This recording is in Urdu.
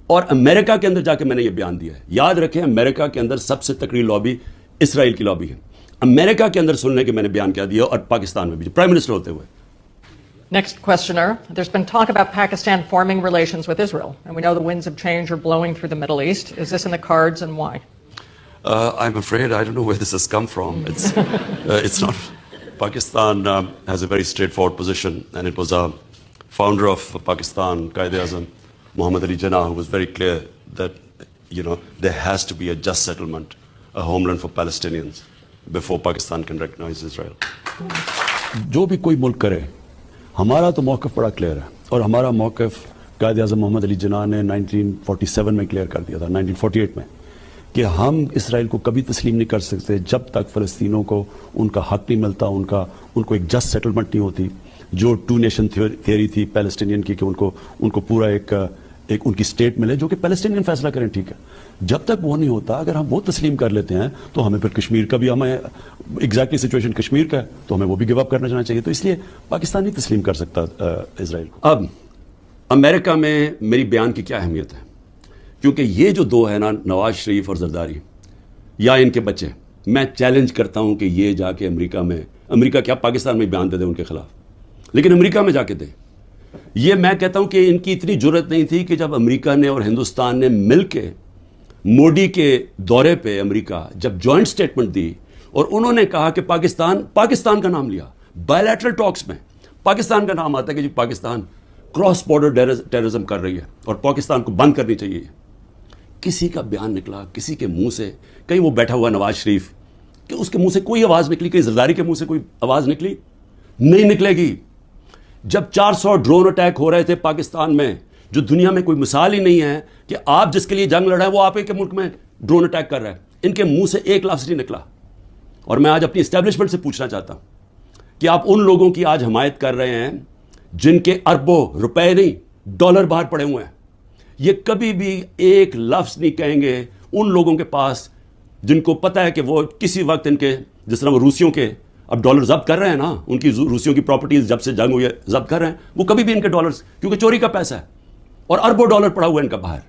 اور امریکہ کے اندر جا کے میں نے یہ بیان دیا ہے. یاد رکھیں امریکہ کے اندر سب سے تکڑی لابی اسرائیل کی لابی ہے. امریکہ کے اندر سننے کے میں نے بیان کیا دیا, اور پاکستان میں بھی پرائم منسٹر ہوتے ہوئے. Next questioner. There's been talk about Pakistan forming relations with Israel, and we know the winds of change are blowing through the Middle East. Is this in the cards, and why? I'm afraid I don't know where this has come from. It's not. Pakistan has a very straightforward position, and it was a founder of Pakistan, Quaid-e-Azam, Muhammad Ali Jinnah, who was very clear that, there has to be a just settlement, a homeland for Palestinians, before Pakistan can recognize Israel. جو بھی کوئی ملک کرے, ہمارا تو موقف بڑا کلیئر ہے, اور ہمارا موقف قائد اعظم محمد علی جناح نے 1947 میں کلیئر کر دیا تھا, 1948 میں, کہ ہم اسرائیل کو کبھی تسلیم نہیں کر سکتے جب تک فلسطینوں کو ان کا حق نہیں ملتا, ان کو ایک جسٹ سیٹلمنٹ نہیں ہوتی. جو ٹو نیشن تھیوری تھی پیلسٹینین کی, کہ ان کو پورا ایک ان کی اسٹیٹ ملے جو کہ پیلسٹینین فیصلہ کریں, ٹھیک ہے. جب تک وہ نہیں ہوتا, اگر ہم وہ تسلیم کر لیتے ہیں تو ہمیں پھر کشمیر کا بھی, ہمیں ایگزیکٹلی سچویشن کشمیر کا ہے تو ہمیں وہ بھی گیو اپ کرنا چاہیے. تو اس لیے پاکستان نہیں تسلیم کر سکتا اسرائیل کو. اب امریکہ میں میری بیان کی کیا اہمیت ہے, کیونکہ یہ جو دو ہے نا, نواز شریف اور زرداری, یا ان کے بچے, میں چیلنج کرتا ہوں کہ یہ جا کے امریکہ کیا پاکستان میں بیان دے دیں ان کے خلاف, لیکن امریکہ میں جا کے دیں. یہ میں کہتا ہوں کہ ان کی اتنی جرت نہیں تھی کہ جب امریکہ نے اور ہندوستان نے مل کے موڈی کے دورے پہ امریکہ جب جوائنٹ سٹیٹمنٹ دی اور انہوں نے کہا کہ پاکستان کا نام لیا, بائیلیٹرل ٹاکس میں پاکستان کا نام آتا ہے کہ جی پاکستان کراس بارڈر ٹیررزم کر رہی ہے اور پاکستان کو بند کرنی چاہیے. کسی کا بیان نکلا کسی کے منہ سے, کہیں وہ بیٹھا ہوا نواز شریف, کہ اس کے منہ سے کوئی آواز نکلی, کہیں زرداری کے منہ سے کوئی آواز نکلی؟ نہیں نکلے گی. جب 400 ڈرون اٹیک ہو رہے تھے پاکستان میں, جو دنیا میں کوئی مثال ہی نہیں ہے کہ آپ جس کے لیے جنگ لڑ رہے ہیں وہ آپ کے ملک میں ڈرون اٹیک کر رہے ہیں, ان کے منہ سے ایک لفظ نہیں نکلا. اور میں آج اپنی اسٹیبلشمنٹ سے پوچھنا چاہتا ہوں کہ آپ ان لوگوں کی آج حمایت کر رہے ہیں جن کے اربوں روپے نہیں ڈالر باہر پڑے ہوئے ہیں. یہ کبھی بھی ایک لفظ نہیں کہیں گے ان لوگوں کے پاس جن کو پتہ ہے کہ وہ کسی وقت ان کے, جس طرح وہ روسیوں کے اب ڈالر ضبط کر رہے ہیں نا, ان کی روسیوں کی پراپرٹیز جب سے جنگ ہوئی ہے ضبط کر رہے ہیں, وہ کبھی بھی ان کے ڈالرز, کیونکہ چوری کا پیسہ ہے اور اربوں ڈالر پڑا ہوا ہے ان کا باہر.